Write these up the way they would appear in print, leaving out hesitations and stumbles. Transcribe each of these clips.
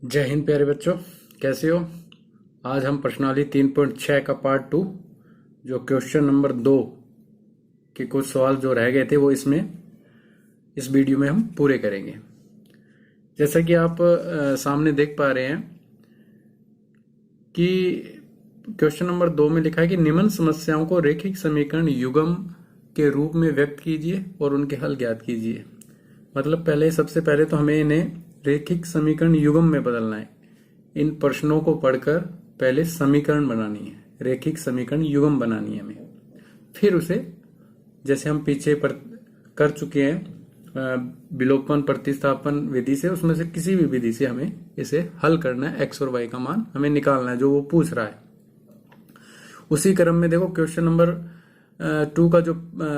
जय हिंद प्यारे बच्चों, कैसे हो। आज हम प्रश्नावली 3.6 का पार्ट 2 जो क्वेश्चन नंबर 2 के कुछ सवाल जो रह गए थे वो इस वीडियो में हम पूरे करेंगे। जैसा कि आप सामने देख पा रहे हैं कि क्वेश्चन नंबर 2 में लिखा है कि निम्न समस्याओं को रैखिक समीकरण युग्म के रूप में व्यक्त कीजिए और उनके हल ज्ञात कीजिए। मतलब सबसे पहले तो हमें इन्हें रैखिक समीकरण युग्म में बदलना है। इन प्रश्नों को पढ़कर पहले समीकरण बनानी है, रैखिक समीकरण युग्म बनानी है हमें। फिर उसे जैसे हम पीछे पर कर चुके हैं विलोपन प्रतिस्थापन विधि से, उसमें से किसी भी विधि से हमें इसे हल करना है। एक्स और वाई का मान हमें निकालना है जो वो पूछ रहा है। उसी क्रम में देखो क्वेश्चन नंबर 2 का जो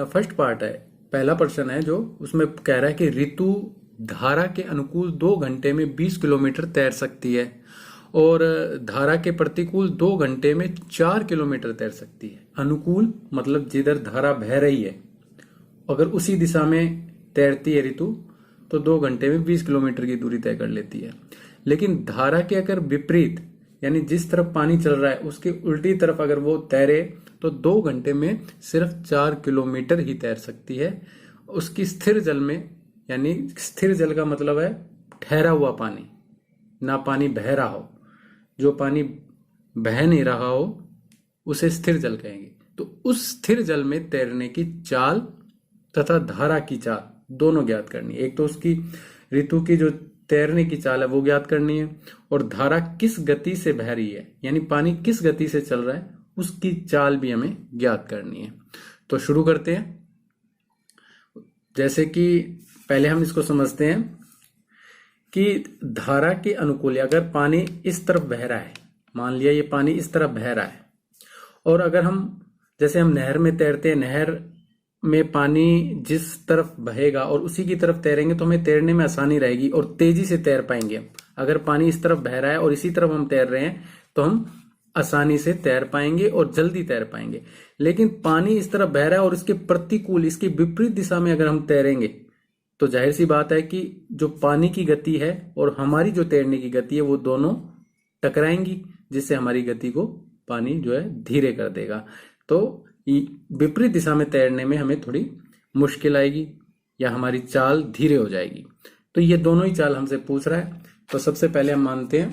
फर्स्ट पार्ट है, पहला प्रश्न है जो उसमें कह रहा है कि ऋतु धारा के अनुकूल 2 घंटे में 20 किलोमीटर तैर सकती है और धारा के प्रतिकूल 2 घंटे में 4 किलोमीटर तैर सकती है। अनुकूल मतलब जिधर धारा बह रही है, अगर उसी दिशा में तैरती है ऋतु तो 2 घंटे में 20 किलोमीटर की दूरी तय कर लेती है। लेकिन धारा के अगर विपरीत यानी जिस तरफ पानी चल रहा है उसके उल्टी तरफ अगर वो तैरे तो 2 घंटे में सिर्फ 4 किलोमीटर ही तैर सकती है। उसकी स्थिर जल में, यानी स्थिर जल का मतलब है ठहरा हुआ पानी, ना पानी बह रहा हो, जो पानी बह नहीं रहा हो उसे स्थिर जल कहेंगे। तो उस स्थिर जल में तैरने की चाल तथा धारा की चाल दोनों ज्ञात करनी है। एक तो उसकी ऋतु की जो तैरने की चाल है वो ज्ञात करनी है, और धारा किस गति से बह रही है यानी पानी किस गति से चल रहा है उसकी चाल भी हमें ज्ञात करनी है। तो शुरू करते हैं। जैसे कि पहले हम इसको समझते हैं कि धारा के अनुकूल अगर पानी इस तरफ बह रहा है, मान लिया ये पानी इस तरफ बह रहा है, और अगर हम जैसे हम नहर में तैरते हैं, नहर में पानी जिस तरफ बहेगा और उसी की तरफ तैरेंगे तो हमें तैरने में आसानी रहेगी और तेजी से तैर पाएंगे। अगर पानी इस तरफ बह रहा है और इसी तरफ हम तैर रहे हैं तो हम आसानी से तैर पाएंगे और जल्दी तैर पाएंगे। लेकिन पानी इस तरफ बह रहा है और इसके प्रतिकूल, इसकी विपरीत दिशा में अगर हम तैरेंगे तो जाहिर सी बात है कि जो पानी की गति है और हमारी जो तैरने की गति है वो दोनों टकराएंगी, जिससे हमारी गति को पानी जो है धीरे कर देगा। तो विपरीत दिशा में तैरने में हमें थोड़ी मुश्किल आएगी या हमारी चाल धीरे हो जाएगी। तो ये दोनों ही चाल हमसे पूछ रहा है। तो सबसे पहले हम मानते हैं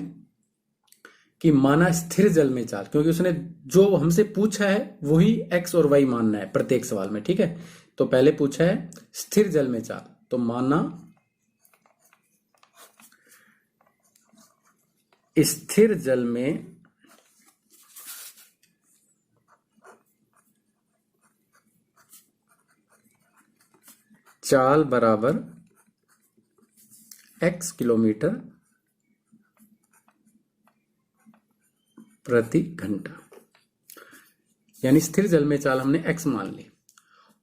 कि माना स्थिर जल में चाल, क्योंकि उसने जो हमसे पूछा है वही एक्स और वाई मानना है प्रत्येक सवाल में, ठीक है। तो पहले पूछा है स्थिर जल में चाल, तो माना स्थिर जल में चाल बराबर x किलोमीटर प्रति घंटा, यानी स्थिर जल में चाल हमने x मान ली।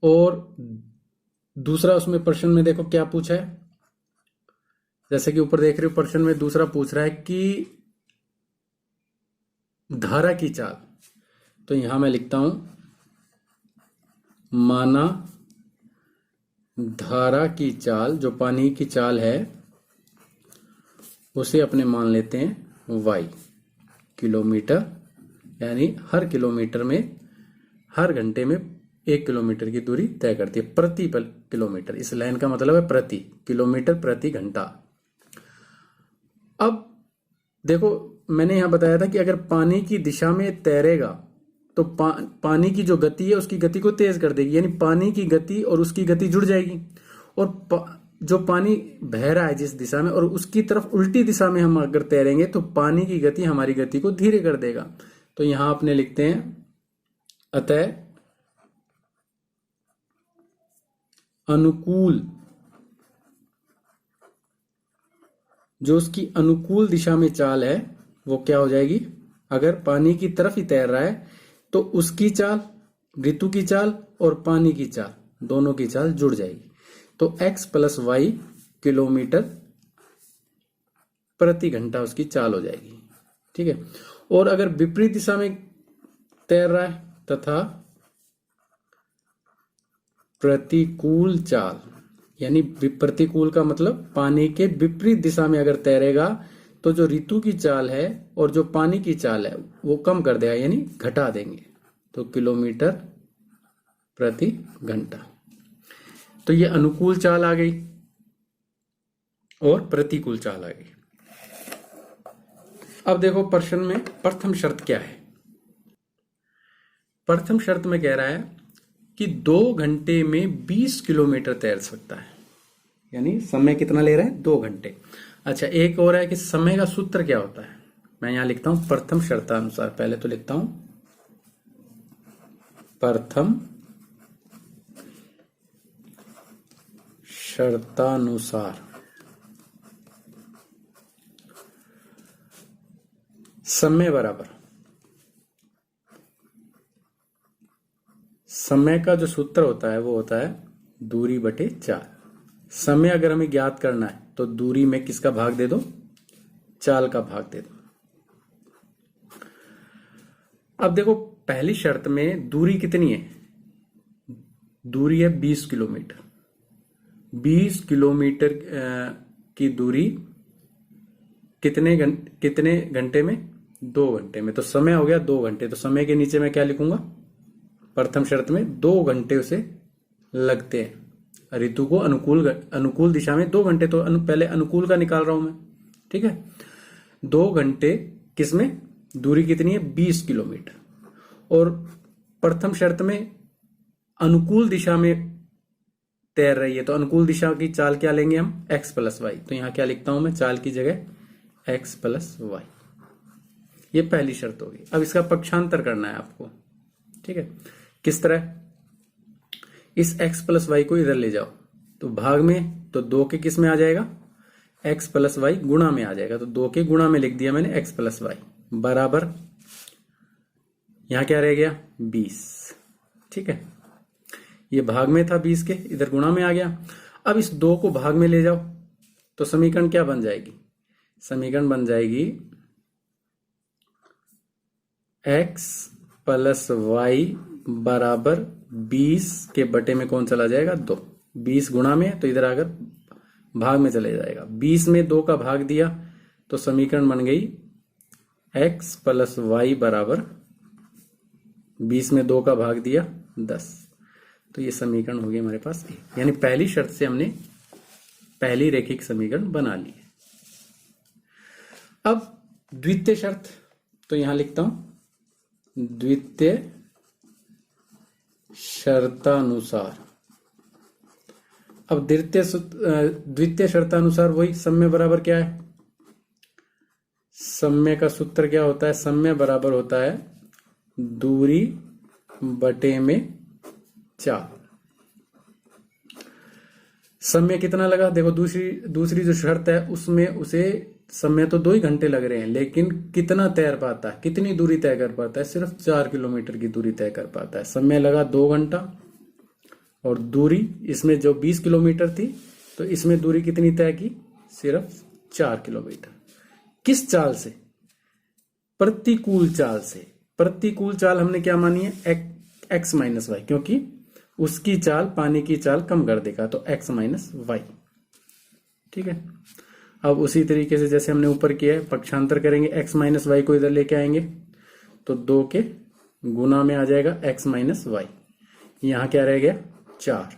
और दूसरा उसमें प्रश्न में देखो क्या पूछा है, जैसे कि ऊपर देख रहे हो प्रश्न में दूसरा पूछ रहा है कि धारा की चाल। तो यहां मैं लिखता हूं माना धारा की चाल, जो पानी की चाल है उसे अपने मान लेते हैं y किलोमीटर, यानी हर किलोमीटर में हर घंटे में 1 किलोमीटर की दूरी तय करती है प्रति किलोमीटर। इस लाइन का मतलब है प्रति किलोमीटर प्रति घंटा। अब देखो मैंने यहां बताया था कि अगर पानी की दिशा में तैरेगा तो पानी की जो गति है उसकी गति को तेज कर देगी, यानी पानी की गति और उसकी गति जुड़ जाएगी। और जो पानी बह रहा है जिस दिशा में और उसकी तरफ उल्टी दिशा में हम अगर तैरेंगे तो पानी की गति हमारी गति को धीरे कर देगा। तो यहां अपने लिखते हैं अतः अनुकूल, जो उसकी अनुकूल दिशा में चाल है वो क्या हो जाएगी, अगर पानी की तरफ ही तैर रहा है तो उसकी चाल, ऋतु की चाल और पानी की चाल दोनों की चाल जुड़ जाएगी। तो x प्लस वाई किलोमीटर प्रति घंटा उसकी चाल हो जाएगी, ठीक है। और अगर विपरीत दिशा में तैर रहा है तथा प्रतिकूल चाल, यानी प्रतिकूल का मतलब पानी के विपरीत दिशा में अगर तैरेगा तो जो ऋतु की चाल है और जो पानी की चाल है वो कम कर देगा, यानी घटा देंगे, तो किलोमीटर प्रति घंटा। तो ये अनुकूल चाल आ गई और प्रतिकूल चाल आ गई। अब देखो प्रश्न में प्रथम शर्त क्या है। प्रथम शर्त में कह रहा है कि 2 घंटे में 20 किलोमीटर तैर सकता है, यानी समय कितना ले रहा है, 2 घंटे। अच्छा, एक और है कि समय का सूत्र क्या होता है। मैं यहां लिखता हूं प्रथम शर्तानुसार, पहले तो लिखता हूं प्रथम शर्तानुसार समय बराबर समय का जो सूत्र होता है वो होता है दूरी बटे 4। समय अगर हमें ज्ञात करना है तो दूरी में किसका भाग दे दो, चाल का भाग दे दो। अब देखो पहली शर्त में दूरी कितनी है, दूरी है 20 किलोमीटर। 20 किलोमीटर की दूरी कितने घंटे में, 2 घंटे में। तो समय हो गया 2 घंटे, तो समय के नीचे मैं क्या लिखूंगा, प्रथम शर्त में 2 घंटे उसे लगते हैं। ऋतु को अनुकूल दिशा में 2 घंटे, तो पहले अनुकूल का निकाल रहा हूं मैं, ठीक है। 2 घंटे किसमें, दूरी कितनी है, 20 किलोमीटर। और प्रथम शर्त में अनुकूल दिशा में तैर रही है, तो अनुकूल दिशा की चाल क्या लेंगे हम, x प्लस वाई। तो यहां क्या लिखता हूं मैं, चाल की जगह x प्लस वाई। ये पहली शर्त होगी। अब इसका पक्षांतर करना है आपको, ठीक है। किस तरह, इस x प्लस वाई को इधर ले जाओ तो भाग में, तो 2 के किस में आ जाएगा, x प्लस वाई गुणा में आ जाएगा। तो 2 के गुणा में लिख दिया मैंने x प्लस वाई बराबर, यहां क्या रह गया 20, ठीक है। ये भाग में था 20 के, इधर गुणा में आ गया। अब इस 2 को भाग में ले जाओ तो समीकरण क्या बन जाएगी, समीकरण बन जाएगी x प्लस वाई बराबर 20 के बटे में कौन चला जाएगा, 2। 20 गुणा में, तो इधर आकर भाग में चले जाएगा। 20 में 2 का भाग दिया तो समीकरण बन गई x प्लस वाई बराबर 20 में 2 का भाग दिया 10। तो ये समीकरण हो गया हमारे पास ए, यानी पहली शर्त से हमने पहली रेखिक समीकरण बना ली है। अब द्वितीय शर्त, तो यहां लिखता हूं द्वितीय शर्तानुसार। अब द्वितीय शर्तानुसार वही समय बराबर क्या है, समय का सूत्र क्या होता है, समय बराबर होता है दूरी बटे में 4। समय कितना लगा, देखो दूसरी जो शर्त है उसमें उसे समय तो 2 ही घंटे लग रहे हैं, लेकिन कितना तैर पाता है, कितनी दूरी तय कर पाता है, सिर्फ 4 किलोमीटर की दूरी तय कर पाता है। समय लगा 2 घंटा और दूरी इसमें जो 20 किलोमीटर थी, तो इसमें दूरी कितनी तय की, सिर्फ 4 किलोमीटर। किस चाल से, प्रतिकूल चाल से। प्रतिकूल चाल हमने क्या मानी है, x माइनस वाई, क्योंकि उसकी चाल पानी की चाल कम कर देगा, तो x माइनस वाई, ठीक है। अब उसी तरीके से जैसे हमने ऊपर किया है, पक्षांतर करेंगे, x माइनस वाई को इधर लेके आएंगे तो 2 के गुना में आ जाएगा x माइनस वाई। यहां क्या रह गया 4।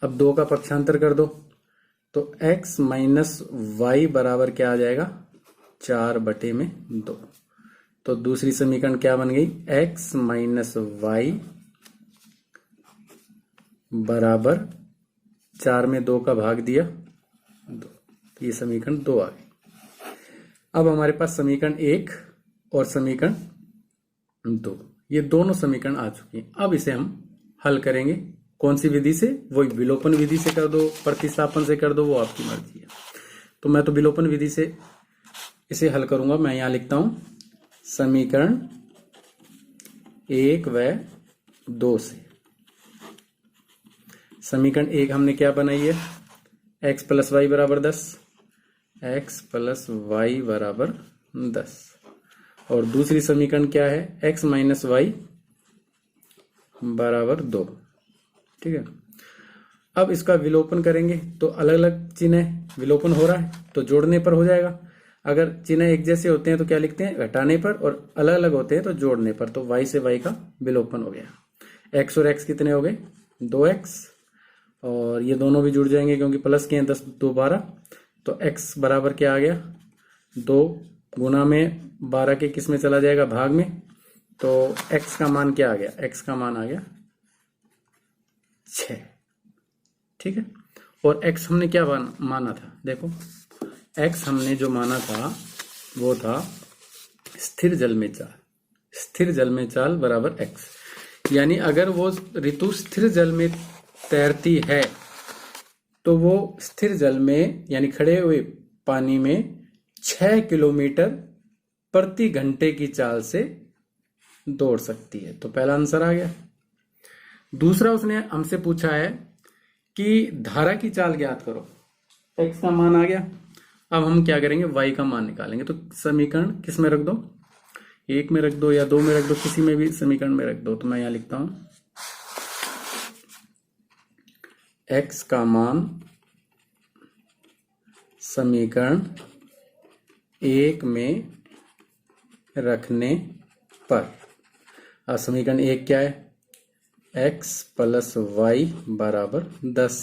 अब 2 का पक्षांतर कर दो तो x माइनस वाई बराबर क्या आ जाएगा, 4 बटे में 2। तो दूसरी समीकरण क्या बन गई, x माइनस वाई बराबर 4 में 2 का भाग दिया 2। तो ये समीकरण 2 आ गई। अब हमारे पास समीकरण 1 और समीकरण 2, ये दोनों समीकरण आ चुके हैं। अब इसे हम हल करेंगे, कौन सी विधि से, वही विलोपन विधि से कर दो, प्रतिस्थापन से कर दो, वो आपकी मर्जी है। तो मैं तो विलोपन विधि से इसे हल करूंगा। मैं यहां लिखता हूं समीकरण 1 व 2 से। समीकरण 1 हमने क्या बनाई है, x प्लस वाई बराबर 10, x प्लस वाई बराबर 10। और दूसरी समीकरण क्या है, x माइनस वाई बराबर 2, ठीक है। अब इसका विलोपन करेंगे तो अलग अलग चिन्ह है, विलोपन हो रहा है तो जोड़ने पर हो जाएगा। अगर चिन्ह एक जैसे होते हैं तो क्या लिखते हैं, घटाने पर, और अलग अलग होते हैं तो जोड़ने पर। तो y से y का विलोपन हो गया। x और x कितने हो गए, 2x, और ये दोनों भी जुड़ जाएंगे क्योंकि प्लस के हैं, 10 2 12। तो x बराबर क्या आ गया, 2 गुना में 12 के किस में चला जाएगा, भाग में। तो x का मान क्या आ गया, x का मान आ गया 6। ठीक है। और x हमने क्या माना था, देखो x हमने जो माना था वो था स्थिर जल में चाल। स्थिर जल में चाल बराबर x, यानी अगर वो ऋतु स्थिर जल में तैरती है तो वो स्थिर जल में यानी खड़े हुए पानी में 6 किलोमीटर प्रति घंटे की चाल से दौड़ सकती है। तो पहला आंसर आ गया। दूसरा उसने हमसे पूछा है कि धारा की चाल ज्ञात करो। x का मान आ गया। अब हम क्या करेंगे, y का मान निकालेंगे। तो समीकरण किस में रख दो, 1 में रख दो या 2 में रख दो, किसी में भी समीकरण में रख दो। तो मैं यहां लिखता हूं x का मान समीकरण 1 में रखने पर, अब समीकरण 1 क्या है, x प्लस वाई बराबर 10।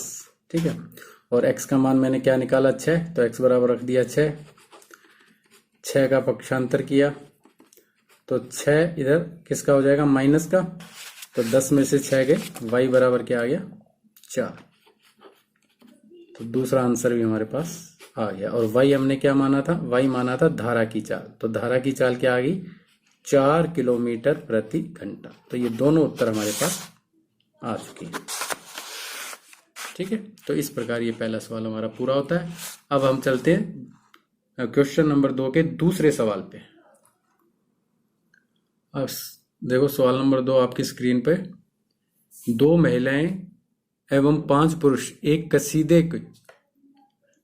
ठीक है। और x का मान मैंने क्या निकाला, 6, तो x बराबर रख दिया 6। 6 का पक्षांतर किया तो 6 इधर किसका हो जाएगा, माइनस का। तो 10 में से 6 गए, y बराबर क्या आ गया, 4। तो दूसरा आंसर भी हमारे पास आ गया। और y हमने क्या माना था, y माना था धारा की चाल। तो धारा की चाल क्या आ गई, 4 किलोमीटर प्रति घंटा। तो ये दोनों उत्तर हमारे पास आ चुके हैं। ठीक है। तो इस प्रकार ये पहला सवाल हमारा पूरा होता है। अब हम चलते हैं क्वेश्चन नंबर 2 के दूसरे सवाल पे। अब देखो सवाल नंबर 2 आपकी स्क्रीन पे, 2 महिलाएं एवं 5 पुरुष एक कसीदे के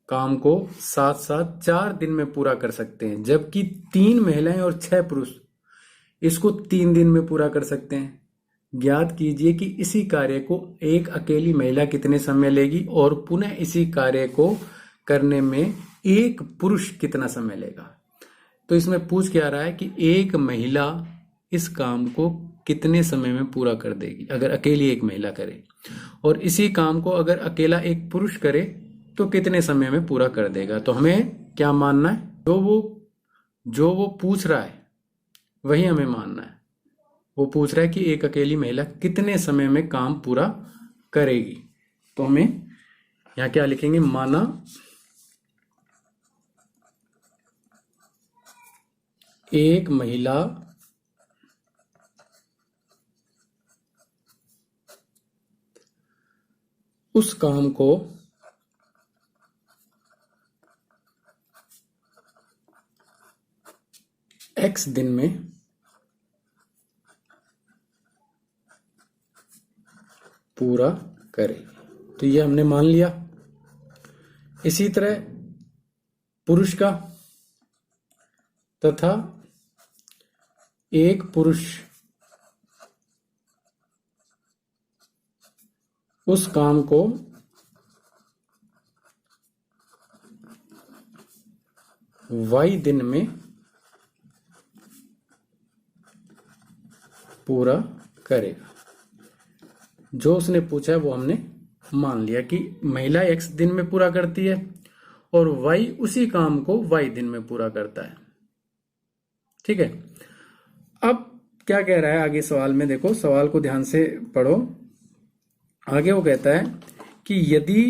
काम को साथ साथ 4 दिन में पूरा कर सकते हैं, जबकि 3 महिलाएं और 6 पुरुष इसको 3 दिन में पूरा कर सकते हैं। ज्ञात कीजिए कि इसी कार्य को एक अकेली महिला कितने समय लेगी और पुनः इसी कार्य को करने में एक पुरुष कितना समय लेगा। तो इसमें पूछ क्या रहा है कि एक महिला इस काम को कितने समय में पूरा कर देगी अगर अकेली एक महिला करे, और इसी काम को अगर अकेला एक पुरुष करे तो कितने समय में पूरा कर देगा। तो हमें क्या मानना है, जो वो पूछ रहा है वही हमें मानना है। वो पूछ रहा है कि एक अकेली महिला कितने समय में काम पूरा करेगी। तो हमें यहां क्या लिखेंगे, माना एक महिला उस काम को x दिन में पूरा करेगी। तो ये हमने मान लिया। इसी तरह पुरुष का, तथा एक पुरुष उस काम को y दिन में पूरा करेगा। जो उसने पूछा है वो हमने मान लिया कि महिला x दिन में पूरा करती है और y उसी काम को y दिन में पूरा करता है। ठीक है। अब क्या कह रहा है आगे सवाल में, देखो सवाल को ध्यान से पढ़ो। आगे वो कहता है कि यदि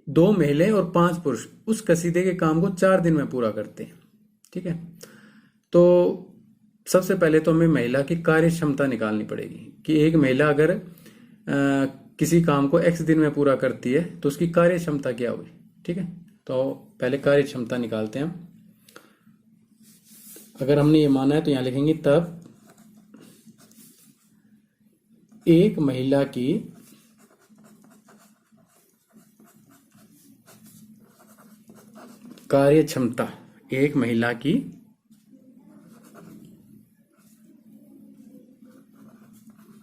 2 महिलाएं और 5 पुरुष उस कसीदे के काम को 4 दिन में पूरा करते हैं। ठीक है। तो सबसे पहले तो हमें महिला की कार्य क्षमता निकालनी पड़ेगी कि एक महिला अगर किसी काम को x दिन में पूरा करती है तो उसकी कार्य क्षमता क्या होगी। ठीक है। तो पहले कार्य क्षमता निकालते हैं हम। अगर हमने ये माना है तो यहां लिखेंगे तब एक महिला की कार्य क्षमता, एक महिला की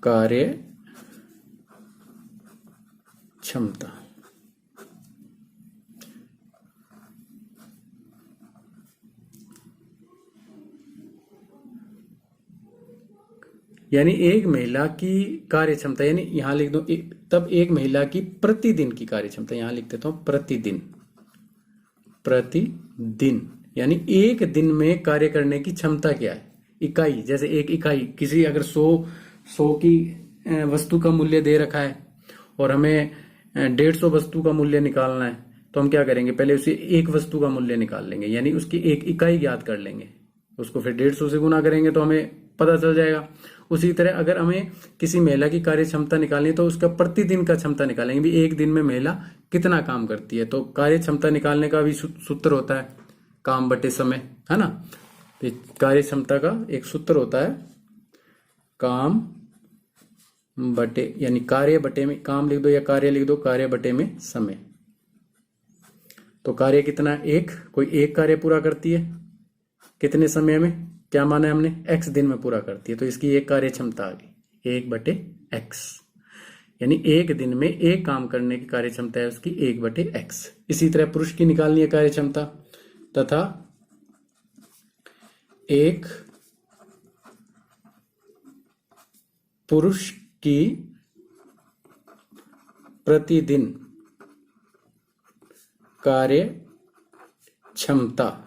कार्य क्षमता यानी एक महिला की कार्य क्षमता, यानी यहां लिख दो तब एक महिला की प्रतिदिन की कार्य क्षमता, यहां लिख देता हूं प्रतिदिन, प्रतिदिन यानी एक दिन में कार्य करने की क्षमता क्या है, इकाई, जैसे एक इकाई किसी अगर 100 की वस्तु का मूल्य दे रखा है और हमें 150 वस्तु का मूल्य निकालना है, तो हम क्या करेंगे, पहले उसे एक वस्तु का मूल्य निकाल लेंगे, यानी उसकी एक इकाई ज्ञात कर लेंगे, उसको फिर 150 से गुना करेंगे तो हमें पता चल जाएगा। उसी तरह अगर हमें किसी महिला की कार्य क्षमता निकालनी है तो उसका प्रतिदिन का क्षमता निकालेंगे, भी एक दिन में महिला कितना काम करती है। तो कार्य क्षमता निकालने का भी सूत्र होता है काम बटे समय, है ना। कार्य क्षमता का एक सूत्र होता है काम बटे, यानी कार्य बटे में काम लिख दो या कार्य लिख दो, कार्य बटे में समय। तो कार्य कितना, एक, कोई एक कार्य पूरा करती है कितने समय में, क्या माना है हमने, x दिन में पूरा करती है, तो इसकी एक कार्य क्षमता आ गई 1/x, यानी एक दिन में एक काम करने की कार्य क्षमता है उसकी 1/x। इसी तरह पुरुष की निकालनी है कार्य क्षमता, तथा एक पुरुष की प्रतिदिन कार्य क्षमता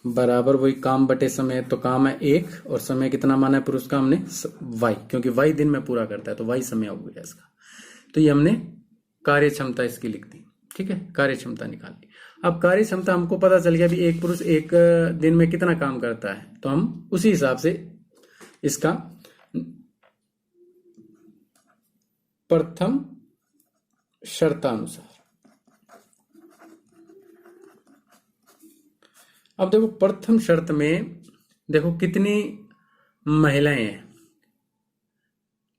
बराबर वही काम बटे समय, तो काम है 1 और समय कितना माना है पुरुष का हमने y, क्योंकि y दिन में पूरा करता है तो y समय हो गया इसका। तो ये हमने कार्य क्षमता इसकी लिख दी, ठीक है, कार्य क्षमता निकाल ली। अब कार्य क्षमता हमको पता चल गया भी एक पुरुष एक दिन में कितना काम करता है, तो हम उसी हिसाब से इसका प्रथम शर्तानुसार, अब देखो प्रथम शर्त में देखो कितनी महिलाएं हैं,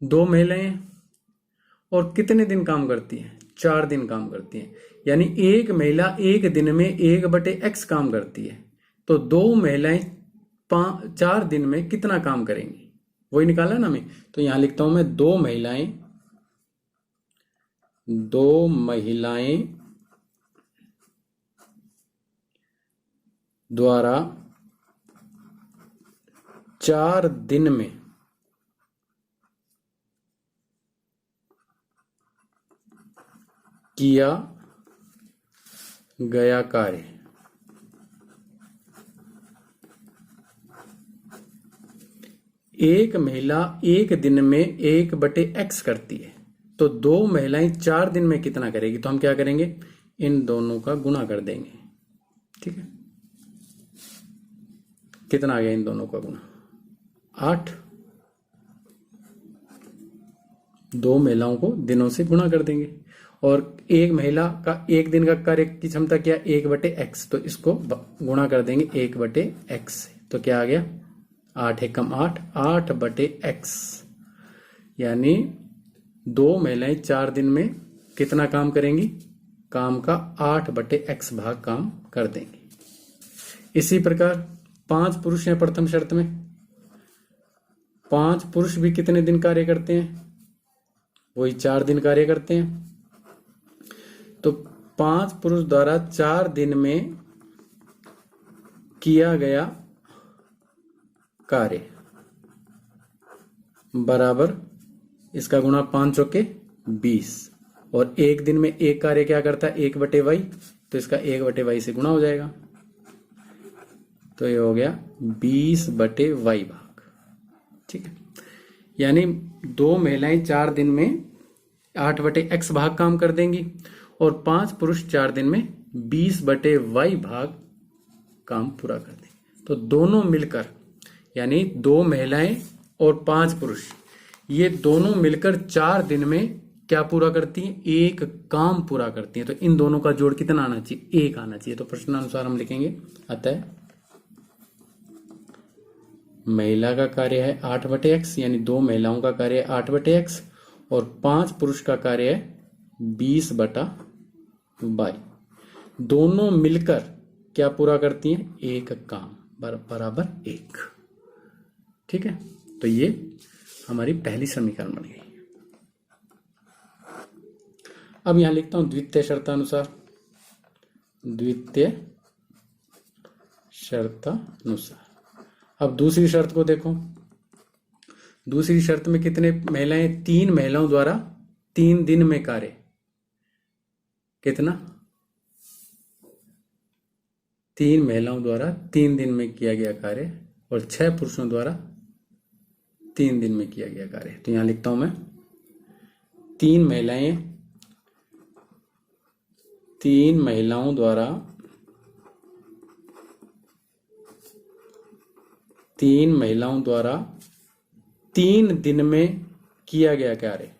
2 महिलाएं हैं और कितने दिन काम करती हैं, 4 दिन काम करती हैं, यानी एक महिला एक दिन में 1/x काम करती है, तो 2 महिलाएं 4 दिन में कितना काम करेंगी, वही निकाला ना मैं। तो यहां लिखता हूं मैं 2 महिलाएं द्वारा 4 दिन में किया गया कार्य एक महिला एक दिन में 1/x करती है, तो 2 महिलाएं 4 दिन में कितना करेगी, तो हम क्या करेंगे, इन दोनों का गुणा कर देंगे, ठीक है। कितना आ गया इन दोनों का गुणा, 8, 2 महिलाओं को दिनों से गुणा कर देंगे, और एक महिला का एक दिन का कार्य की क्षमता क्या, 1/x, तो इसको गुणा कर देंगे 1/x से, तो क्या आ गया, 8 एकम 8, 8/x, यानी 2 महिलाएं 4 दिन में कितना काम करेंगी, काम का 8/x भाग काम कर देंगी। इसी प्रकार 5 पुरुष हैं प्रथम शर्त में, 5 पुरुष भी कितने दिन कार्य करते हैं, वही 4 दिन कार्य करते हैं, तो 5 पुरुष द्वारा 4 दिन में किया गया कार्य बराबर इसका गुणा 5 चौके 20, और एक दिन में एक कार्य क्या करता है, 1/y, तो इसका 1/y से गुणा हो जाएगा, तो ये हो गया 20/y भाग, ठीक है। यानी 2 महिलाएं 4 दिन में 8/x भाग काम कर देंगी और 5 पुरुष 4 दिन में 20/y भाग काम पूरा कर देंगे। तो दोनों मिलकर, यानी 2 महिलाएं और 5 पुरुष, ये दोनों मिलकर 4 दिन में क्या पूरा करती हैं, एक काम पूरा करती हैं। तो इन दोनों का जोड़ कितना आना चाहिए, 1 आना चाहिए। तो प्रश्नानुसार हम लिखेंगे, अतः महिला का कार्य है 8/x, यानी 2 महिलाओं का कार्य है 8/x और 5 पुरुष का कार्य है 20/y। दोनों मिलकर क्या पूरा करती हैं, एक काम बराबर 1, ठीक है। तो ये हमारी पहली समीकरण बन गई। अब यहां लिखता हूं द्वितीय शर्तानुसार, द्वितीय शर्तानुसार। अब दूसरी शर्त को देखो, दूसरी शर्त में कितने महिलाएं, 3 महिलाओं द्वारा 3 दिन में कार्य, कितना, 3 महिलाओं द्वारा 3 दिन में किया गया कार्य और 6 पुरुषों द्वारा 3 दिन में किया गया कार्य। तो यहां लिखता हूं मैं 3 महिलाओं द्वारा 3 दिन में किया गया कार्य।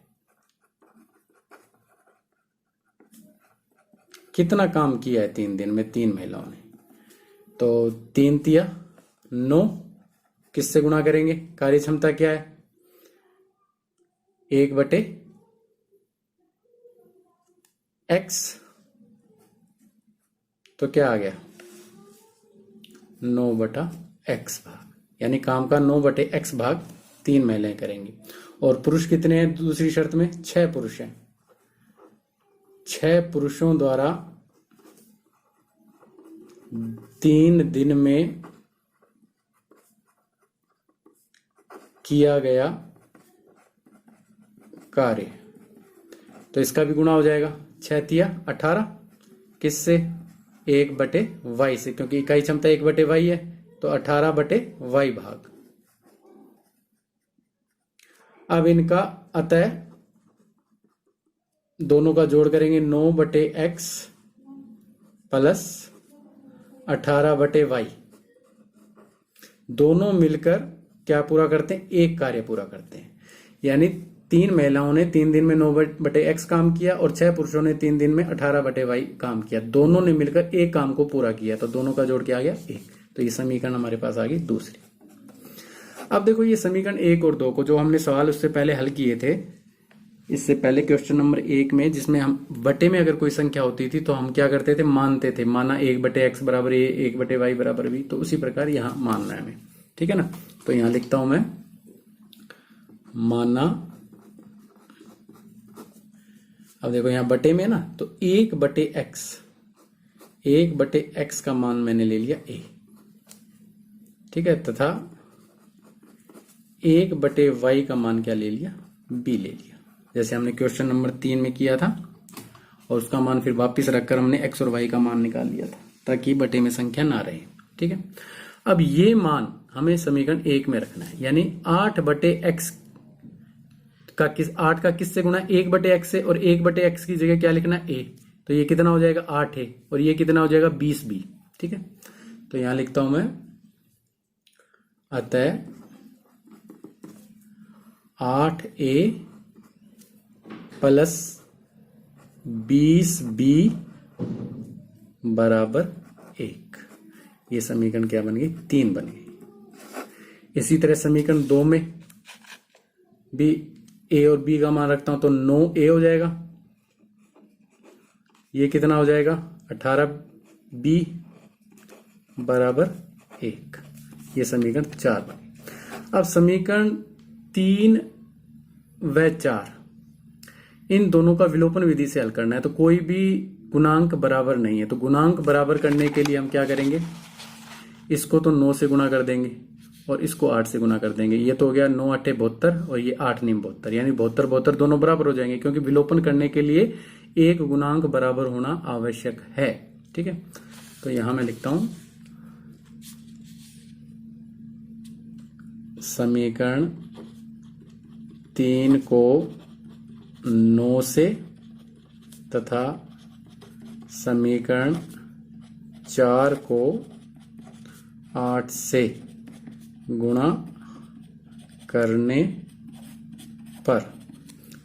कितना काम किया है 3 दिन में 3 महिलाओं ने? तो 3 तिया 9, किससे गुणा करेंगे? कार्य क्षमता क्या है? 1/x, तो क्या आ गया 9/x भाग, यानी काम का 9/x भाग 3 महिलाएं करेंगी। और पुरुष कितने हैं दूसरी शर्त में? 6 पुरुष हैं। 6 पुरुषों द्वारा 3 दिन में किया गया कार्य, तो इसका भी गुणा हो जाएगा। 6 तिया 18, किससे? 1/y से, क्योंकि इकाई क्षमता 1/y है, तो 18/y भाग। अब इनका अतः दोनों का जोड़ करेंगे, 9/x प्लस 18/y, दोनों मिलकर क्या पूरा करते हैं? एक कार्य पूरा करते हैं। यानी 3 महिलाओं ने 3 दिन में 9/x काम किया और 6 पुरुषों ने 3 दिन में 18/y काम किया, दोनों ने मिलकर एक काम को पूरा किया, तो दोनों का जोड़ क्या आ गया? 1। तो ये समीकरण हमारे पास आ गई दूसरी। अब देखो ये समीकरण 1 और 2 को जो हमने सवाल उससे पहले हल किए थे, इससे पहले क्वेश्चन नंबर 1 में, जिसमें हम बटे में अगर कोई संख्या होती थी तो हम क्या करते थे? मानते थे, माना 1/x बराबर a, 1/y बराबर b, तो उसी प्रकार यहां मानना है हमें, ठीक है ना। तो यहां लिखता हूं मैं, माना, अब देखो यहां बटे में ना, तो 1/x का मान मैंने ले लिया a, ठीक है, तथा 1/y का मान क्या ले लिया? b ले लिया, जैसे हमने क्वेश्चन नंबर 3 में किया था, और उसका मान फिर वापस रखकर हमने x और y का मान निकाल लिया था, ताकि बटे में संख्या ना रहे, ठीक है। अब ये मान हमें समीकरण 1 में रखना है, यानी 8/x का 8 का किससे गुणा? 1/x से, और 1/x की जगह क्या लिखना है? a, तो ये कितना हो जाएगा? 8 है, और ये कितना हो जाएगा? 20b, ठीक है। तो यहां लिखता हूं मैं, अतः 8a प्लस 20b बराबर 1। ये समीकरण क्या बन गई? 3 बन गई। इसी तरह समीकरण 2 में भी a और b का मान रखता हूं, तो 9a हो जाएगा, ये कितना हो जाएगा? 18b बराबर 1। ये समीकरण 4 बन गई। अब समीकरण 3 व 4, इन दोनों का विलोपन विधि से हल करना है, तो कोई भी गुणांक बराबर नहीं है, तो गुणांक बराबर करने के लिए हम क्या करेंगे? इसको तो 9 से गुणा कर देंगे और इसको 8 से गुणा कर देंगे। ये तो हो गया 9 8 72 और ये 8 9 72, यानी 72 72 दोनों बराबर हो जाएंगे, क्योंकि विलोपन करने के लिए एक गुणांक बराबर होना आवश्यक है, ठीक है। तो यहां मैं लिखता हूं, समीकरण 3 को 9 से तथा समीकरण 4 को 8 से गुणा करने पर,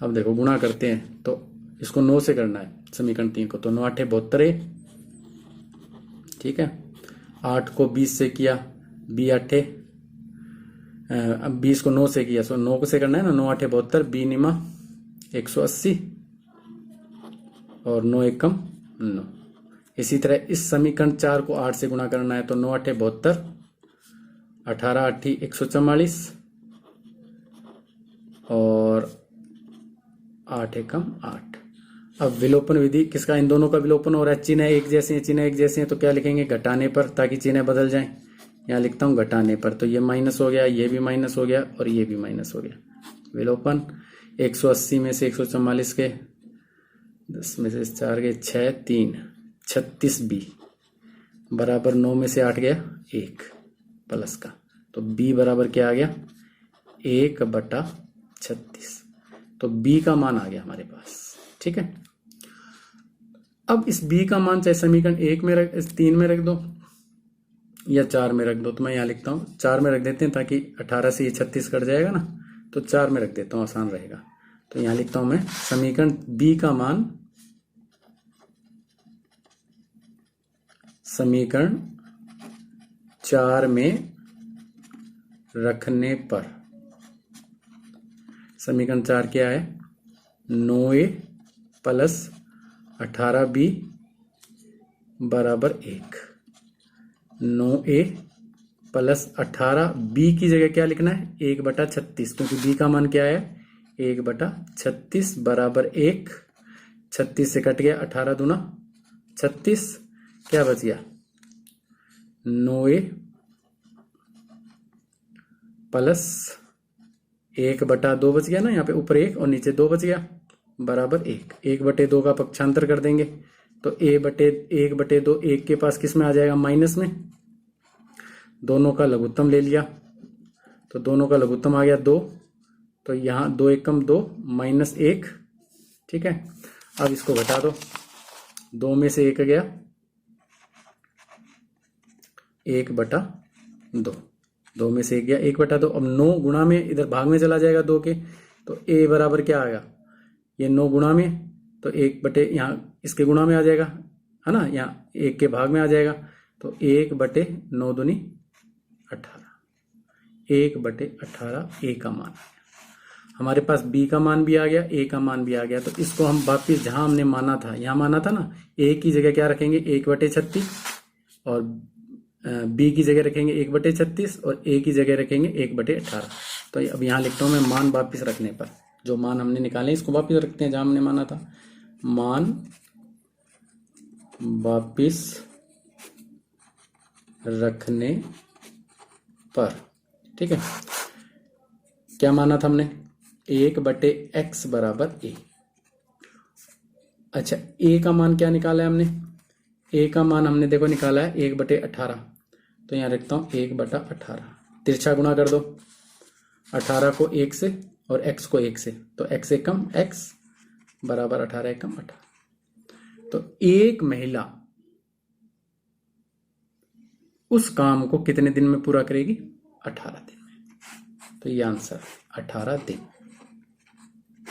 अब देखो गुणा करते हैं तो इसको 9 से करना है समीकरण 3 को, तो 9 8 72, ठीक है। 8 को 20 से किया, 20 8, अब 20 को 9 से किया, सो 9 से करना है ना, 9 8 72, 20 निमा 180 और 9 एकम 9। इसी तरह इस समीकरण 4 को 8 से गुणा करना है, तो 9 8 72, 18 8 144 और 8 एकम 8। अब विलोपन विधि किसका? इन दोनों का विलोपन हो रहा है, चिन्ह एक जैसे हैं, चिन्ह एक जैसे हैं, तो क्या लिखेंगे? घटाने पर, ताकि चिन्ह बदल जाएं। यहाँ लिखता हूँ घटाने पर, तो ये माइनस हो गया, ये भी माइनस हो गया और ये भी माइनस हो गया। विल ओपन 180 में से 144 के 10 में से 4 गए 6 3 36 बी बराबर 9 में से 8 गया 1 प्लस का, तो बी बराबर क्या आ गया 1/36। तो बी का मान आ गया हमारे पास। ठीक है, अब इस बी का मान चाहे समीकरण 1 में रख, 3 में रख दो या 4 में रख दो। तो मैं यहाँ लिखता हूँ 4 में रख देते हैं ताकि 18 से ये 36 कट जाएगा ना, तो 4 में रख देता हूँ, आसान रहेगा। तो यहाँ लिखता हूँ मैं समीकरण बी का मान, समीकरण 4 में रखने पर, समीकरण 4 क्या है 9a प्लस 18b बराबर 1। 9a प्लस 18b की जगह क्या लिखना है 1/36, क्योंकि b का मान क्या है 1/36 बराबर 1। 36 से कट गया 18 दूना 36, क्या बच गया 9a प्लस 1/2 बच गया ना, यहाँ पे ऊपर 1 और नीचे 2 बच गया बराबर 1। 1/2 का पक्षांतर कर देंगे तो 1/2 1 के पास किस में आ जाएगा माइनस में। दोनों का लघुत्तम ले लिया तो दोनों का लघुत्तम आ गया 2, तो यहाँ 2 एकम 2 माइनस 1। ठीक है, अब इसको घटा दो, 2 में से 1 गया 1/2, 2 में से 1 गया 1/2। अब 9 गुणा में इधर भाग में चला जाएगा 2 के, तो a बराबर क्या आएगा ये 9 गुणा में, तो 1 यहाँ इसके गुणा में आ जाएगा है ना, यहाँ 1 के भाग में आ जाएगा, तो 1/9 दूनी 18, 1/18 a का मान आ गया हमारे पास। b का मान भी आ गया, a का मान भी आ गया। तो इसको हम वापिस जहां हमने माना था, यहाँ माना था ना, a की जगह क्या रखेंगे 1/36 और b की जगह रखेंगे 1/36 और a की जगह रखेंगे 1/18। तो अब यहाँ लिखता हूँ मैं मान वापिस रखने पर, जो मान हमने निकाले इसको वापिस रखते हैं जहां हमने माना था। मान वापिस रखने पर, ठीक है, क्या माना था हमने 1/x बराबर a। अच्छा, a का मान क्या निकाला है हमने, a का मान हमने देखो निकाला है 1/18, तो यहाँ रखता हूँ 1/18। तिरछा गुणा कर दो 18 को 1 से और x को 1 से, तो x एकम x बराबर 18 एकम 18। तो एक महिला उस काम को कितने दिन में पूरा करेगी 18 दिन में, तो ये आंसर 18 दिन।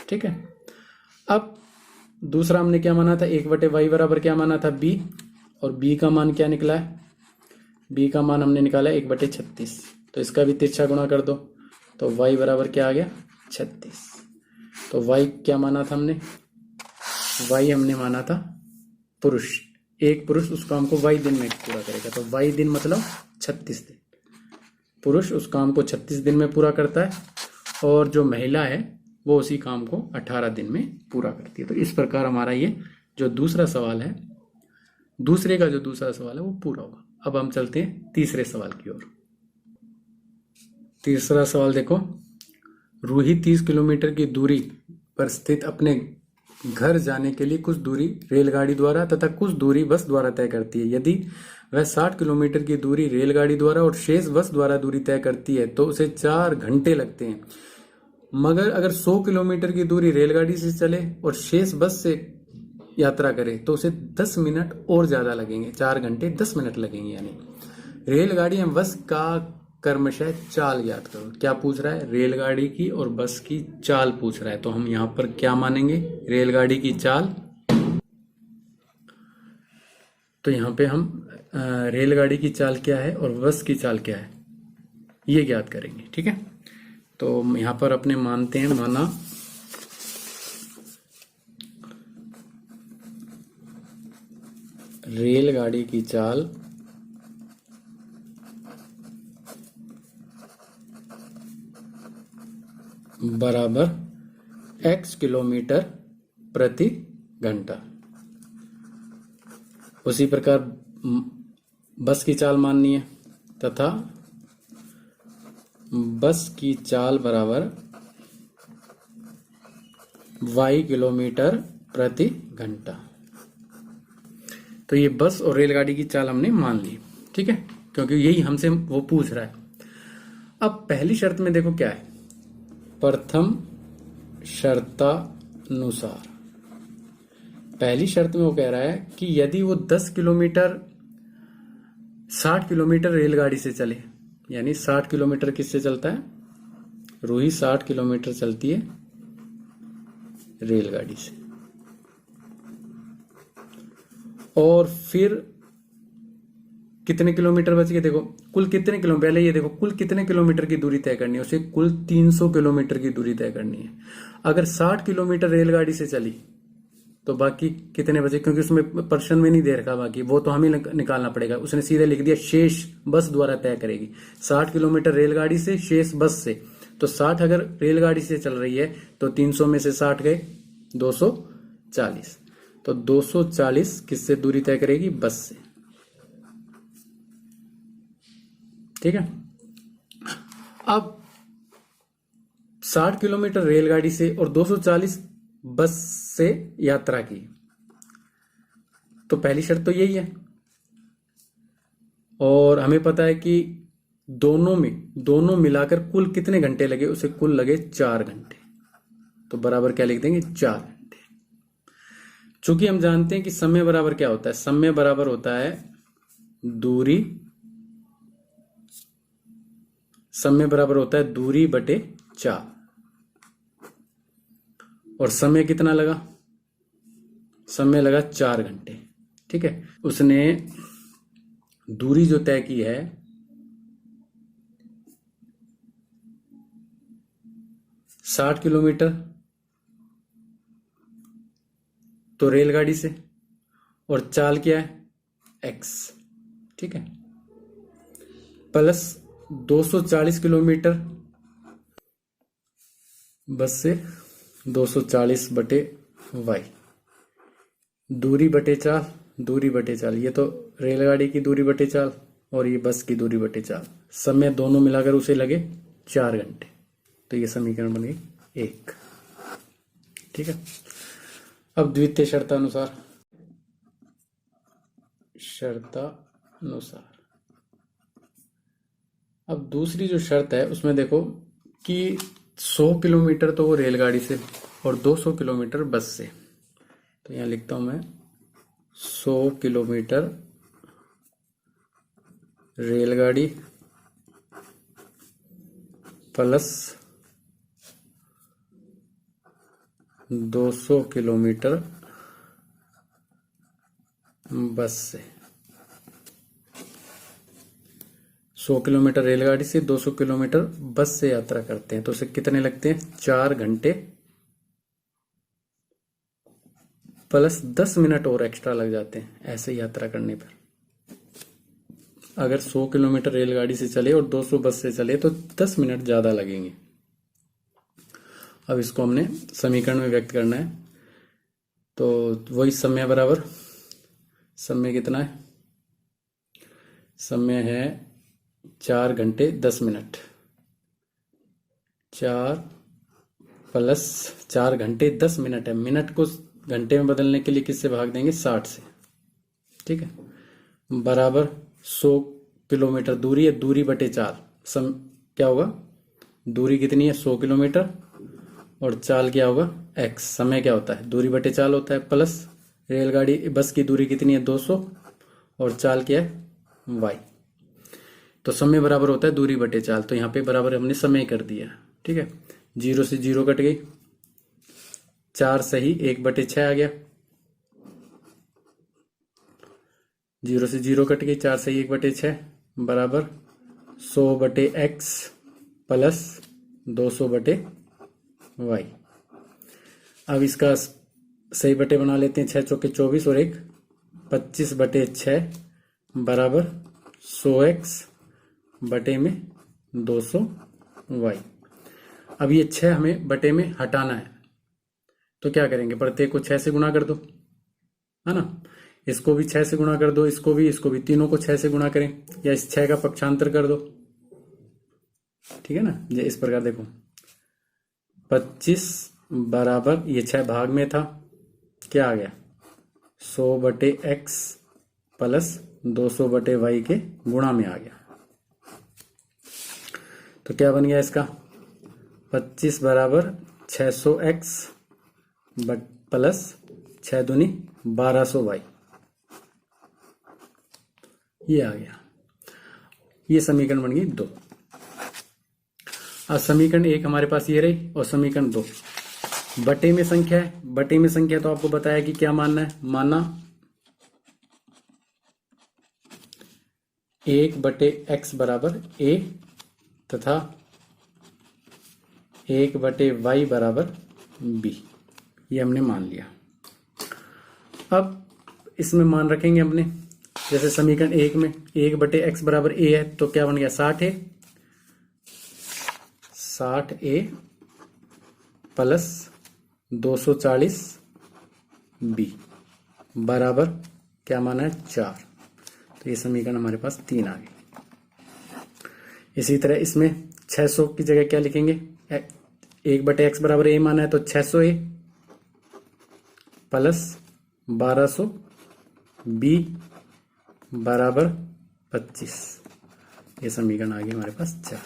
ठीक है, अब दूसरा हमने क्या माना था 1/y बराबर क्या माना था b, और b का मान क्या निकला है, b का मान हमने निकाला 1/36, तो इसका भी तिरछा गुणा कर दो, तो y बराबर क्या आ गया 36। तो y क्या माना था हमने, y हमने माना था पुरुष, एक पुरुष उस काम को y दिन में पूरा करेगा, तो y दिन मतलब 36 दिन। पुरुष उस काम को 36 दिन में पूरा करता है और जो महिला है वो उसी काम को 18 दिन में पूरा करती है। तो इस प्रकार हमारा ये जो दूसरा सवाल है, दूसरे का जो दूसरा सवाल है वो पूरा होगा। अब हम चलते हैं तीसरे सवाल की ओर। तीसरा सवाल देखो, रूही 30 किलोमीटर की दूरी पर स्थित अपने घर जाने के लिए कुछ दूरी रेलगाड़ी द्वारा तथा कुछ दूरी बस द्वारा तय करती है। यदि वह 60 किलोमीटर की दूरी रेलगाड़ी द्वारा और शेष बस द्वारा दूरी तय करती है तो उसे 4 घंटे लगते हैं। मगर अगर 100 किलोमीटर की दूरी रेलगाड़ी से चले और शेष बस से यात्रा करे तो उसे 10 मिनट और ज्यादा लगेंगे, 4 घंटे 10 मिनट लगेंगे। यानी रेलगाड़ी एवं बस का क्रमशः चाल ज्ञात करो। क्या पूछ रहा है, रेलगाड़ी की और बस की चाल पूछ रहा है। तो हम यहाँ पर क्या मानेंगे, रेलगाड़ी की चाल। तो यहाँ पे हम रेलगाड़ी की चाल क्या है और बस की चाल क्या है ये ज्ञात करेंगे। ठीक है, तो यहाँ पर अपने मानते हैं, माना रेलगाड़ी की चाल बराबर x किलोमीटर प्रति घंटा। उसी प्रकार बस की चाल माननी है, तथा बस की चाल बराबर y किलोमीटर प्रति घंटा। तो ये बस और रेलगाड़ी की चाल हमने मान ली, ठीक है, क्योंकि यही हमसे वो पूछ रहा है। अब पहली शर्त में देखो क्या है, प्रथम शर्तानुसार। पहली शर्त में वो कह रहा है कि यदि वो 10 किलोमीटर 60 किलोमीटर रेलगाड़ी से चले, यानी 60 किलोमीटर किससे चलता है, रूही 60 किलोमीटर चलती है रेलगाड़ी से, और फिर कितने किलोमीटर बच गए, देखो कुल कितने किलोमीटर, पहले ये देखो कुल कितने किलोमीटर की दूरी तय करनी है, उसे कुल 300 किलोमीटर की दूरी तय करनी है। अगर 60 किलोमीटर रेलगाड़ी से चली तो बाकी कितने बचे, क्योंकि उसमें प्रश्न में नहीं दे रखा बाकी, वो तो हमें निकालना पड़ेगा। उसने सीधे लिख दिया शेष बस द्वारा तय करेगी। 60 किलोमीटर रेलगाड़ी से, शेष बस से। तो 60 अगर रेलगाड़ी से चल रही है तो 300 में से 60 गए 240, तो 240 किससे दूरी तय करेगी, बस से, ठीक है। अब 60 किलोमीटर रेलगाड़ी से और 240 बस से यात्रा की, तो पहली शर्त तो यही है, और हमें पता है कि दोनों मिलाकर कुल कितने घंटे लगे, उसे कुल लगे 4 घंटे। तो बराबर क्या लिख देंगे, 4 घंटे। चूंकि हम जानते हैं कि समय बराबर क्या होता है, समय बराबर होता है दूरी, समय बराबर होता है दूरी बटे 4, और समय कितना लगा, समय लगा 4 घंटे, ठीक है। उसने दूरी जो तय की है 60 किलोमीटर तो रेलगाड़ी से, और चाल क्या है x, ठीक है, प्लस 240 किलोमीटर बस से, 240 बटे y, दूरी बटे चाल, दूरी बटे चाल, ये तो रेलगाड़ी की दूरी बटे चाल और ये बस की दूरी बटे चाल, समय दोनों मिलाकर उसे लगे 4 घंटे। तो ये समीकरण बन गई 1, ठीक है। अब द्वितीय शर्तानुसार, अब दूसरी जो शर्त है उसमें देखो कि 100 किलोमीटर तो वो रेलगाड़ी से और 200 किलोमीटर बस से, तो यहां लिखता हूं मैं 100 किलोमीटर रेलगाड़ी प्लस 200 किलोमीटर बस से। 100 किलोमीटर रेलगाड़ी से, 200 किलोमीटर बस से यात्रा करते हैं, तो उसे कितने लगते हैं, 4 घंटे प्लस 10 मिनट और एक्स्ट्रा लग जाते हैं ऐसे यात्रा करने पर। अगर 100 किलोमीटर रेलगाड़ी से चले और 200 बस से चले तो 10 मिनट ज्यादा लगेंगे। अब इसको हमने समीकरण में व्यक्त करना है, तो वही समय बराबर, समय कितना है, समय है 4 घंटे 10 मिनट, 4 प्लस 4 घंटे 10 मिनट है, मिनट को घंटे में बदलने के लिए किससे भाग देंगे, 60 से, ठीक है, बराबर 100 किलोमीटर दूरी है, दूरी बटे 4, क्या होगा, दूरी कितनी है 100 किलोमीटर और चाल क्या होगा x, समय क्या होता है दूरी बटे चाल होता है, प्लस रेलगाड़ी बस की दूरी कितनी है 200 और चाल क्या है y, तो समय बराबर होता है दूरी बटे चाल। तो यहाँ पे बराबर हमने समय कर दिया, ठीक है। 0 से 0 कट गई, 4 सही 1/6 आ गया, 0 से 0 कट गई, 4 सही 1/6 बराबर 100/x प्लस 200/y। अब इसका सही बटे बना लेते हैं, 6 चौके 24 और 1 25/6 बराबर 100x बटे में 200y। अब ये 6 हमें बटे में हटाना है, तो क्या करेंगे, प्रत्येक को 6 से गुणा कर दो, है ना। इसको भी 6 से गुणा कर दो, इसको भी, तीनों को 6 से गुणा करें, या इस 6 का पक्षांतर कर दो, ठीक है ना। ये इस प्रकार देखो 25 बराबर, ये 6 भाग में था, क्या आ गया 100/x प्लस 200/y के गुणा में आ गया। तो क्या बन गया इसका 25 बराबर 600x प्लस 6 दूनी 1200y, ये आ गया। ये समीकरण बन गई 2। अब समीकरण 1 हमारे पास ये रही, और समीकरण 2 बटे में संख्या है। बटे में संख्या तो आपको बताया कि क्या मानना है, माना 1/x बराबर a तथा 1/y बराबर b, ये हमने मान लिया। अब इसमें मान रखेंगे अपने, जैसे समीकरण 1 में 1/x बराबर a है, तो क्या बन गया 60a, 60a प्लस 240b बराबर क्या माना है 4। तो ये समीकरण हमारे पास 3 आ गई। इसी तरह इसमें 600 की जगह क्या लिखेंगे, 1/x बराबर a माना है, तो 600a प्लस 1200b बराबर 25, ये समीकरण आ गई हमारे पास 4।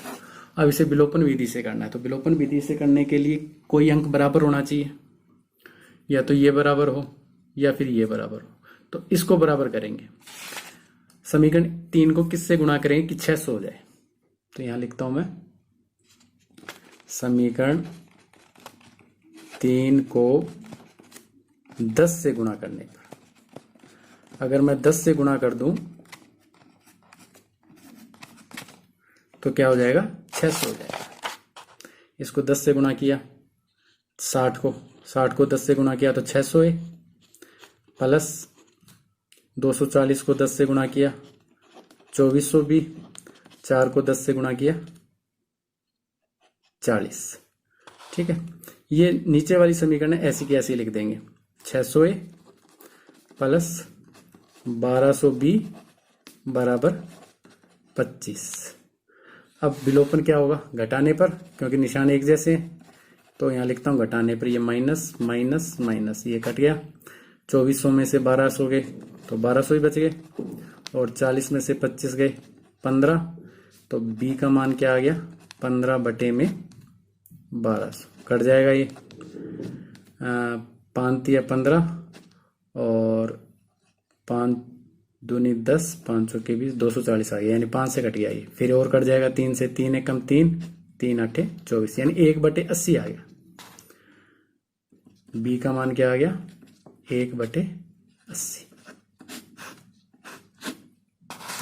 अब इसे विलोपन विधि से करना है, तो विलोपन विधि से करने के लिए कोई अंक बराबर होना चाहिए, या तो ये बराबर हो या फिर ये बराबर हो, तो इसको बराबर करेंगे। समीकरण 3 को किससे गुणा करेंगे कि 600 हो जाए, तो यहां लिखता हूं मैं समीकरण 3 को 10 से गुणा करने पर, अगर मैं 10 से गुणा कर दूं तो क्या हो जाएगा 600 हो जाएगा। इसको 10 से गुणा किया, 60 को 10 से गुणा किया तो 600 है, प्लस 240 को 10 से गुणा किया 2400 भी, 4 को 10 से गुणा किया 40, ठीक है। ये नीचे वाली समीकरण ऐसी की ऐसी लिख देंगे, 600 प्लस 1200b बराबर 25। अब विलोपन क्या होगा घटाने पर, क्योंकि निशान एक जैसे हैं, तो यहाँ लिखता हूँ घटाने पर, ये माइनस माइनस माइनस, ये कट गया। 2400 में से 1200 गए तो 1200 ही बच गए, और 40 में से 25 गए 15, तो b का मान क्या आ गया 15/1200, कट जाएगा ये 5 या 15 और 5 दूनी 10, 500 के 20, 240 आ गया, यानी 5 से कट गया ये। फिर और कट जाएगा 3 से, 3 एकम 3, 3 8 24, यानी 1/80 आ गया। b का मान क्या आ गया 1/80,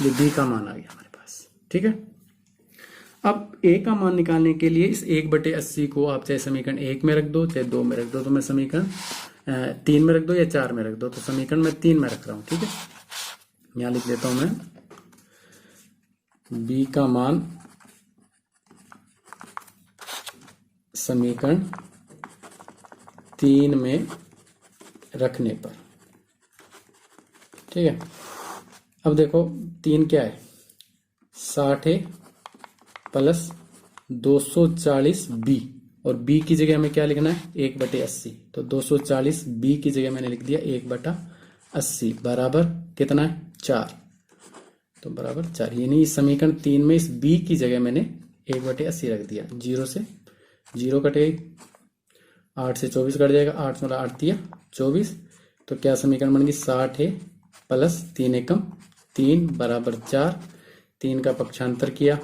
ये b का मान आ गया हमारे पास, ठीक है। अब a का मान निकालने के लिए इस 1/80 को आप चाहे समीकरण 1 में रख दो चाहे 2 में रख दो, तो मैं समीकरण 3 में रख दो या 4 में रख दो, तो समीकरण मैं 3 में रख रहा हूं, ठीक है। यहां लिख देता हूं मैं b का मान समीकरण 3 में रखने पर, ठीक है। अब देखो 3 क्या है 60 प्लस 240b, और b की जगह हमें क्या लिखना है 1/80, तो 240b की जगह मैंने लिख दिया 1/80 बराबर कितना है 4, तो बराबर 4, यानी इस समीकरण 3 में इस b की जगह मैंने 1/80 रख दिया। 0 से 0 कटेगी, 8 से 24 कट जाएगा, 8 मतलब 8 दिया 24, तो क्या समीकरण बन गई 60 प्लस 3 एकम 3 बराबर 4, 3 का पक्षांतर किया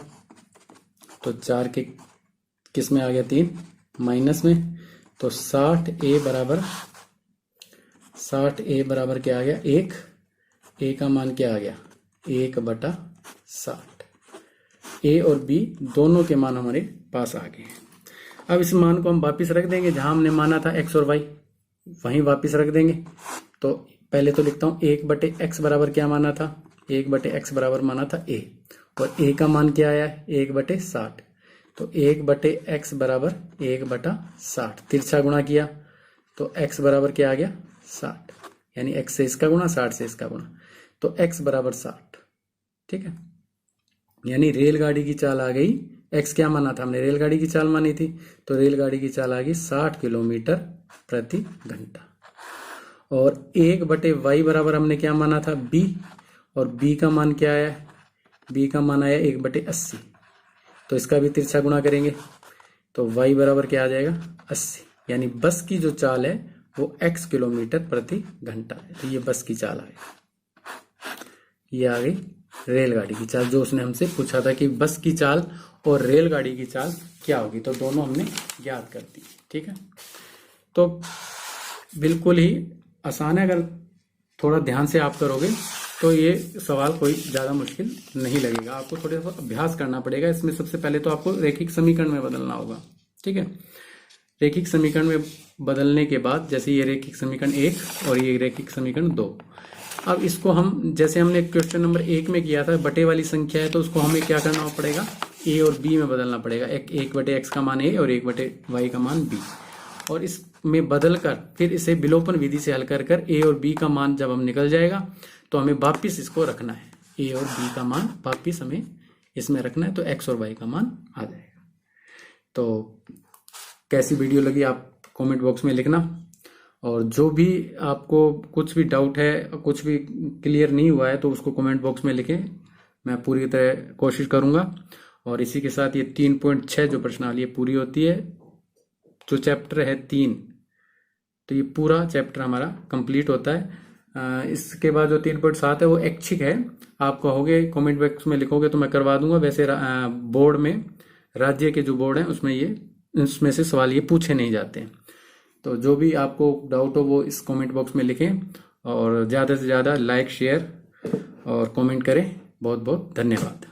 तो 4 के किस में आ गया 3 माइनस में, तो 60a बराबर क्या आ गया 1, a का मान क्या आ गया 1/60। a और b दोनों के मान हमारे पास आ गए हैं। अब इस मान को हम वापस रख देंगे, जहां हमने माना था x और y वहीं वापस रख देंगे। तो पहले तो लिखता हूं 1/x बराबर क्या माना था 1/x बराबर माना था a, और a का मान क्या आया है 1/60, तो 1/x बराबर 1/60, तिरछा गुणा किया तो x बराबर क्या आ गया 60, यानी x से इसका गुणा 60 से इसका गुणा, तो x बराबर 60। ठीक है, यानी रेलगाड़ी की चाल आ गई, x क्या माना था हमने, रेलगाड़ी की चाल मानी थी, तो रेलगाड़ी की चाल आ गई 60 किलोमीटर प्रति घंटा। और 1/y बराबर हमने क्या माना था, b, और b का मान क्या आया, b का मान आया 1/80, तो इसका भी तिरछा गुणा करेंगे, तो y बराबर क्या आ जाएगा 80, यानी बस की जो चाल है वो x किलोमीटर प्रति घंटा है। तो ये बस की चाल आ गई, ये आ गई रेलगाड़ी की चाल, जो उसने हमसे पूछा था कि बस की चाल और रेलगाड़ी की चाल क्या होगी, तो दोनों हमने ज्ञात कर दी। ठीक है, तो बिल्कुल ही आसान है, अगर थोड़ा ध्यान से आप करोगे तो ये सवाल कोई ज़्यादा मुश्किल नहीं लगेगा। आपको थोड़ा सा अभ्यास करना पड़ेगा इसमें। सबसे पहले तो आपको रैखिक समीकरण में बदलना होगा। ठीक है, रैखिक समीकरण में बदलने के बाद, जैसे ये रैखिक समीकरण 1 और ये रैखिक समीकरण 2, अब इसको हम, जैसे हमने क्वेश्चन नंबर 1 में किया था, बटे वाली संख्या है तो उसको हमें क्या करना पड़ेगा, a और b में बदलना पड़ेगा। 1/x का मान a और 1/y का मान b, और इसमें बदलकर फिर इसे विलोपन विधि से हल कर a और b का मान जब हम निकल जाएगा तो हमें वापिस इसको रखना है, a और b का मान वापिस हमें इसमें रखना है, तो x और y का मान आ जाएगा। तो कैसी वीडियो लगी आप कमेंट बॉक्स में लिखना, और जो भी आपको कुछ भी डाउट है, कुछ भी क्लियर नहीं हुआ है तो उसको कमेंट बॉक्स में लिखें, मैं पूरी तरह कोशिश करूंगा। और इसी के साथ ये 3.6 जो प्रश्नावली पूरी होती है, जो चैप्टर है 3, तो ये पूरा चैप्टर हमारा कंप्लीट होता है। इसके बाद जो 3.7 है वो ऐच्छिक है, आप कहोगे कमेंट बॉक्स में लिखोगे तो मैं करवा दूंगा। वैसे बोर्ड में, राज्य के जो बोर्ड हैं उसमें से सवाल ये पूछे नहीं जाते हैं। तो जो भी आपको डाउट हो वो इस कमेंट बॉक्स में लिखें, और ज़्यादा से ज़्यादा लाइक, शेयर और कमेंट करें। बहुत बहुत धन्यवाद।